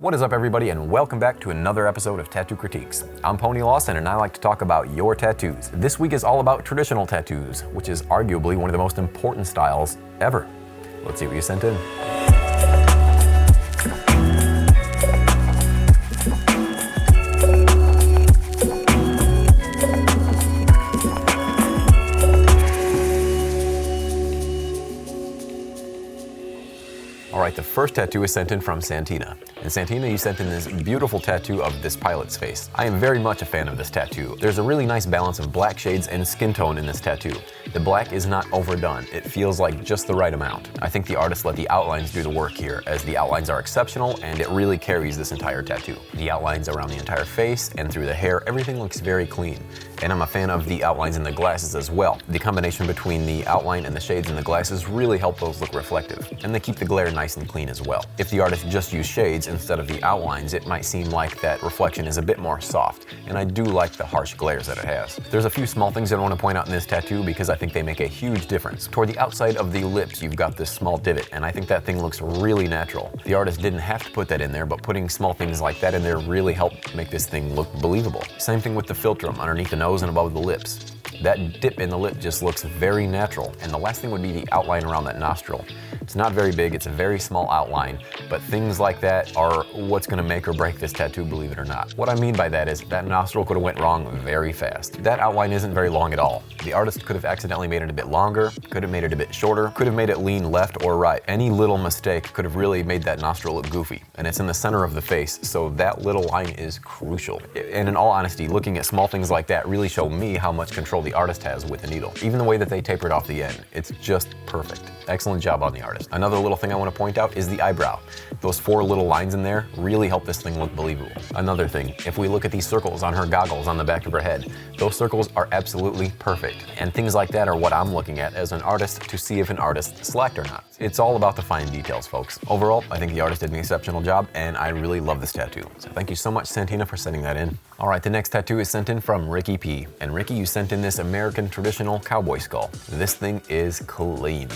What is up, everybody, and welcome back to another episode of Tattoo Critiques. I'm Lawson, and I like to talk about your tattoos. This week is all about traditional tattoos, which is arguably one of the most important styles ever. Let's see what you sent in. Alright, the first tattoo is sent in from Santina. And Santina, you sent in this beautiful tattoo of this pilot's face. I am very much a fan of this tattoo. There's a really nice balance of black shades and skin tone in this tattoo. The black is not overdone. It feels like just the right amount. I think the artist let the outlines do the work here, as the outlines are exceptional and it really carries this entire tattoo. The outlines around the entire face and through the hair, everything looks very clean. And I'm a fan of the outlines in the glasses as well. The combination between the outline and the shades in the glasses really help those look reflective. And they keep the glare nice and clean as well. If the artist just used shades instead of the outlines, it might seem like that reflection is a bit more soft, and I do like the harsh glares that it has. There's a few small things that I want to point out in this tattoo because I think they make a huge difference. Toward the outside of the lips, you've got this small divot, and I think that thing looks really natural. The artist didn't have to put that in there, but putting small things like that in there really helped make this thing look believable. Same thing with the philtrum underneath the nose and above the lips. That dip in the lip just looks very natural. And the last thing would be the outline around that nostril. It's not very big, it's a very small outline, but things like that are what's gonna make or break this tattoo, believe it or not. What I mean by that is that nostril could have went wrong very fast. That outline isn't very long at all. The artist could have accidentally made it a bit longer, could have made it a bit shorter, could have made it lean left or right. Any little mistake could have really made that nostril look goofy. And it's in the center of the face, so that little line is crucial. And in all honesty, looking at small things like that really show me how much control the artist has with the needle. Even the way that they tapered off the end, it's just perfect. Excellent job on the artist. Another little thing I want to point out is the eyebrow. Those 4 little lines in there really help this thing look believable. Another thing, if we look at these circles on her goggles on the back of her head, those circles are absolutely perfect. And things like that are what I'm looking at as an artist to see if an artist slacked or not. It's all about the fine details, folks. Overall, I think the artist did an exceptional job, and I really love this tattoo. So thank you so much, Santina, for sending that in. All right, the next tattoo is sent in from Ricky P. And Ricky, you sent in this American traditional cowboy skull. This thing is clean.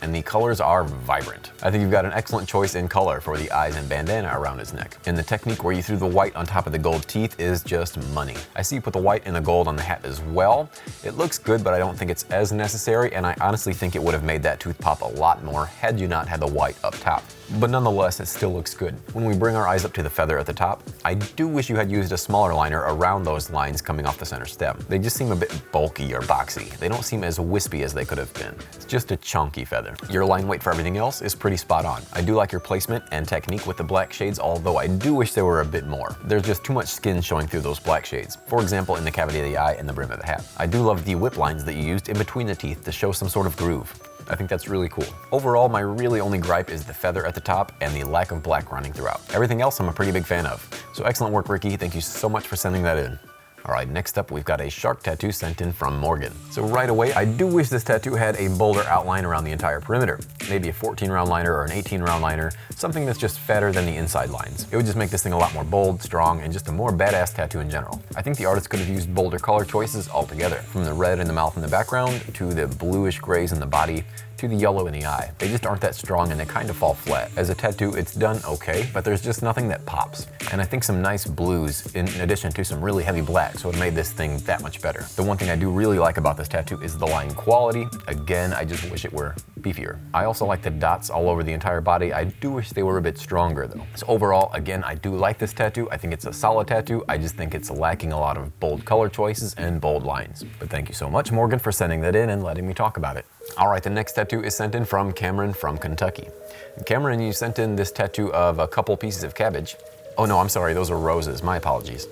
And the colors are vibrant. I think you've got an excellent choice in color for the eyes and bandana around his neck. And the technique where you threw the white on top of the gold teeth is just money. I see you put the white and the gold on the hat as well. It looks good, but I don't think it's as necessary, and I honestly think it would have made that tooth pop a lot more had you not had the white up top. But nonetheless, it still looks good. When we bring our eyes up to the feather at the top, I do wish you had used a smaller liner around those lines coming off the center stem. They just seem a bit bulky or boxy. They don't seem as wispy as they could have been. It's just a chunky feather. Your line weight for everything else is pretty spot on. I do like your placement and technique with the black shades, although I do wish there were a bit more. There's just too much skin showing through those black shades. For example, in the cavity of the eye and the brim of the hat. I do love the whip lines that you used in between the teeth to show some sort of groove. I think that's really cool. Overall, my really only gripe is the feather at the top and the lack of black running throughout. Everything else I'm a pretty big fan of. So excellent work, Ricky. Thank you so much for sending that in. All right, next up, we've got a shark tattoo sent in from Morgan. So right away, I do wish this tattoo had a bolder outline around the entire perimeter. Maybe a 14-round liner or an 18-round liner, something that's just fatter than the inside lines. It would just make this thing a lot more bold, strong, and just a more badass tattoo in general. I think the artist could have used bolder color choices altogether, from the red in the mouth and the background, to the bluish grays in the body, to the yellow in the eye. They just aren't that strong and they kind of fall flat. As a tattoo, it's done okay, but there's just nothing that pops. And I think some nice blues in addition to some really heavy blacks would have made this thing that much better. The one thing I do really like about this tattoo is the line quality. Again, I just wish it were beefier. I also like the dots all over the entire body. I do wish they were a bit stronger though. So overall, again, I do like this tattoo. I think it's a solid tattoo. I just think it's lacking a lot of bold color choices and bold lines. But thank you so much, Morgan, for sending that in and letting me talk about it. All right, the next tattoo is sent in from Cameron from Kentucky. And Cameron, you sent in this tattoo of a couple pieces of cabbage. Oh no, I'm sorry, those are roses. My apologies.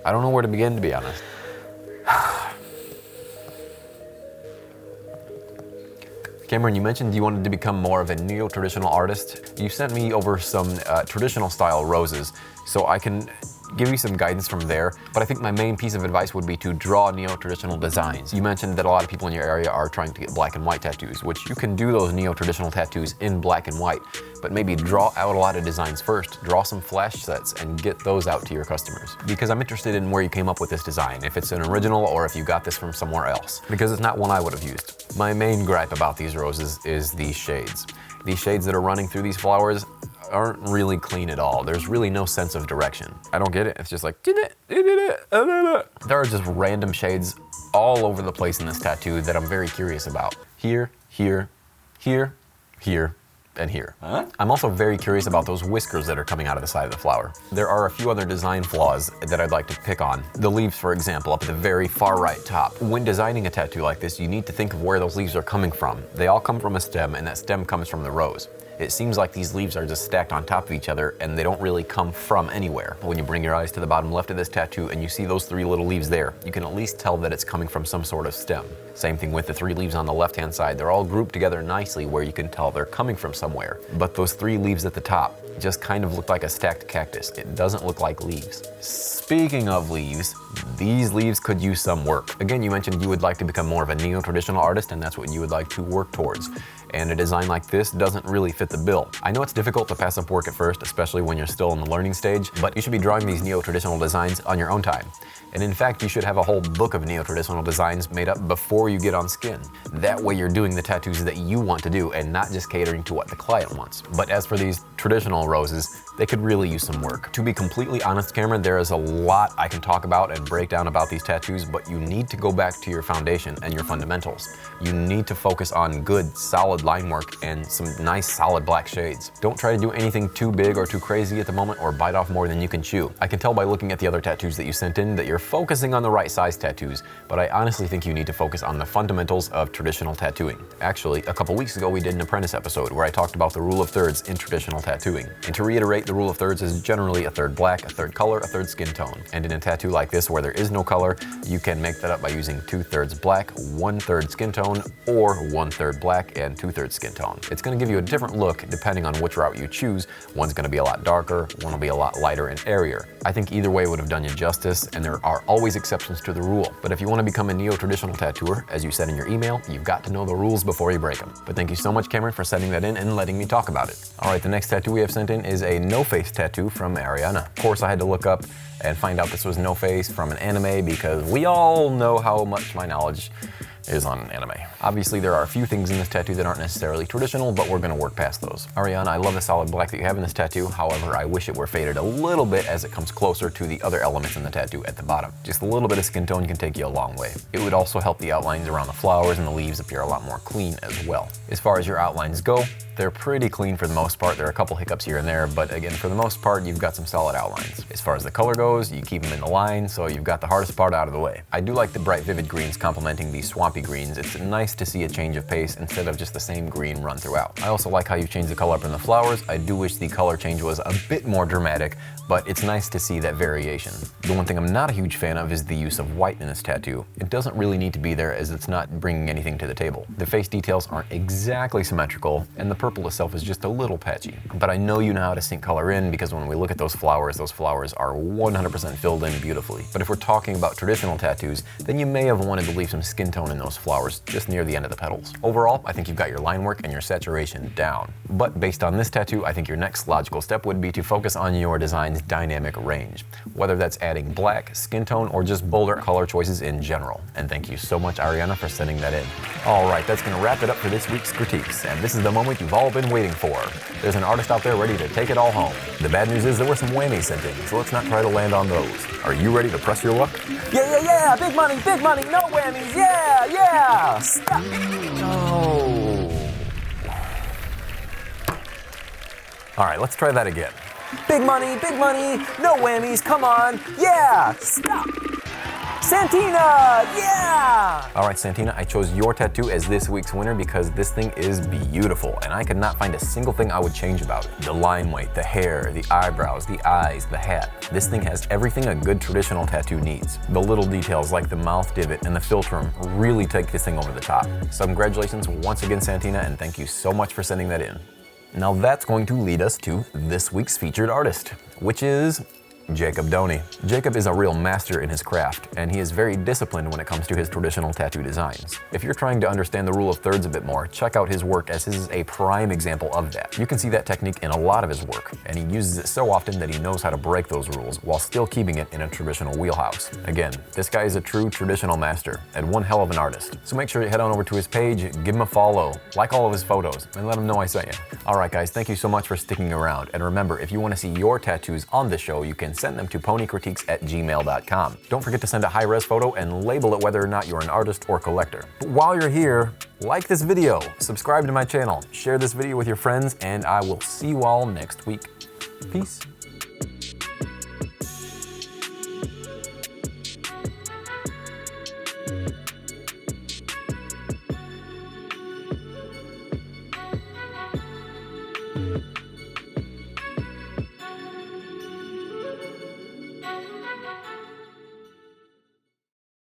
I don't know where to begin, to be honest. Cameron, you mentioned you wanted to become more of a neo-traditional artist. You sent me over some traditional style roses, so I can give you some guidance from there, but I think my main piece of advice would be to draw neo-traditional designs. You mentioned that a lot of people in your area are trying to get black and white tattoos, which you can do those neo-traditional tattoos in black and white, but maybe draw out a lot of designs first, draw some flash sets, and get those out to your customers. Because I'm interested in where you came up with this design, if it's an original or if you got this from somewhere else, because it's not one I would have used. My main gripe about these roses is these shades. These shades that are running through these flowers aren't really clean at all. There's really no sense of direction. I don't get it. It's just like, there are just random shades all over the place in this tattoo that I'm very curious about. Here, here, here, here, and here. Huh? I'm also very curious about those whiskers that are coming out of the side of the flower. There are a few other design flaws that I'd like to pick on. The leaves, for example, up at the very far right top. When designing a tattoo like this, you need to think of where those leaves are coming from. They all come from a stem, and that stem comes from the rose. It seems like these leaves are just stacked on top of each other and they don't really come from anywhere. When you bring your eyes to the bottom left of this tattoo and you see those 3 little leaves there, you can at least tell that it's coming from some sort of stem. Same thing with the 3 leaves on the left-hand side. They're all grouped together nicely where you can tell they're coming from somewhere. But those 3 leaves at the top just kind of look like a stacked cactus. It doesn't look like leaves. Speaking of leaves, these leaves could use some work. Again, you mentioned you would like to become more of a neo-traditional artist and that's what you would like to work towards. And a design like this doesn't really fit the bill. I know it's difficult to pass up work at first, especially when you're still in the learning stage, but you should be drawing these neo-traditional designs on your own time. And in fact, you should have a whole book of neo-traditional designs made up before you get on skin. That way you're doing the tattoos that you want to do and not just catering to what the client wants. But as for these traditional roses, they could really use some work. To be completely honest, Cameron, there is a lot I can talk about and break down about these tattoos, but you need to go back to your foundation and your fundamentals. You need to focus on good, solid line work and some nice, solid black shades. Don't try to do anything too big or too crazy at the moment or bite off more than you can chew. I can tell by looking at the other tattoos that you sent in that you're focusing on the right size tattoos, but I honestly think you need to focus on the fundamentals of traditional tattooing. Actually, a couple weeks ago we did an apprentice episode where I talked about the rule of thirds in traditional tattooing. And to reiterate, the rule of thirds is generally a third black, a third color, a third skin tone. And in a tattoo like this where there is no color, you can make that up by using 2/3 black, 1/3 skin tone, or 1/3 black and 2/3 skin tone. It's going to give you a different look depending on which route you choose. One's going to be a lot darker, one will be a lot lighter and airier. I think either way would have done you justice, and there are always exceptions to the rule. But if you want to become a neo-traditional tattooer, as you said in your email, you've got to know the rules before you break them. But thank you so much, Cameron, for sending that in and letting me talk about it. All right, the next tattoo we have sent in is a no-face tattoo from Ariana. Of course, I had to look up and find out this was no face from an anime because we all know how much my knowledge is on anime. Obviously, there are a few things in this tattoo that aren't necessarily traditional, but we're gonna work past those. Ariana, I love the solid black that you have in this tattoo. However, I wish it were faded a little bit as it comes closer to the other elements in the tattoo at the bottom. Just a little bit of skin tone can take you a long way. It would also help the outlines around the flowers and the leaves appear a lot more clean as well. As far as your outlines go, they're pretty clean for the most part. There are a couple hiccups here and there, but again, for the most part, you've got some solid outlines. As far as the color goes, you keep them in the line, so you've got the hardest part out of the way. I do like the bright vivid greens complementing these swampy greens. It's nice to see a change of pace instead of just the same green run throughout. I also like how you changed the color up in the flowers. I do wish the color change was a bit more dramatic, but it's nice to see that variation. The one thing I'm not a huge fan of is the use of white in this tattoo. It doesn't really need to be there as it's not bringing anything to the table. The face details aren't exactly symmetrical, and the purple itself is just a little patchy. But I know you know how to sink color in because when we look at those flowers are 100% filled in beautifully. But if we're talking about traditional tattoos, then you may have wanted to leave some skin tone in those flowers just near the end of the petals. Overall, I think you've got your line work and your saturation down. But based on this tattoo, I think your next logical step would be to focus on your design's dynamic range, whether that's adding black, skin tone, or just bolder color choices in general. And thank you so much, Ariana, for sending that in. All right, that's gonna wrap it up for this week's critiques, and this is the moment you've all been waiting for. There's an artist out there ready to take it all home. The bad news is there were some whammies sent in, so let's not try to land on those. Are you ready to press your luck? Yeah, big money, no whammies, yeah! Stop! Oh. All right, let's try that again. Big money, no whammies, come on, yeah! Stop! Santina, yeah! All right, Santina, I chose your tattoo as this week's winner because this thing is beautiful, and I could not find a single thing I would change about it. The line weight, the hair, the eyebrows, the eyes, the hat. This thing has everything a good traditional tattoo needs. The little details like the mouth divot and the philtrum really take this thing over the top. So congratulations once again, Santina, and thank you so much for sending that in. Now that's going to lead us to this week's featured artist, which is Jacob Doney. Jacob is a real master in his craft, and he is very disciplined when it comes to his traditional tattoo designs. If you're trying to understand the rule of thirds a bit more, check out his work, as his is a prime example of that. You can see that technique in a lot of his work, and he uses it so often that he knows how to break those rules while still keeping it in a traditional wheelhouse. Again, this guy is a true traditional master and one hell of an artist. So make sure you head on over to his page, give him a follow, like all of his photos, and let him know I sent you. Alright guys, thank you so much for sticking around, and remember, if you want to see your tattoos on the show, you can send them to ponycritiques@gmail.com. Don't forget to send a high-res photo and label it whether or not you're an artist or collector. But while you're here, like this video, subscribe to my channel, share this video with your friends, and I will see you all next week. Peace.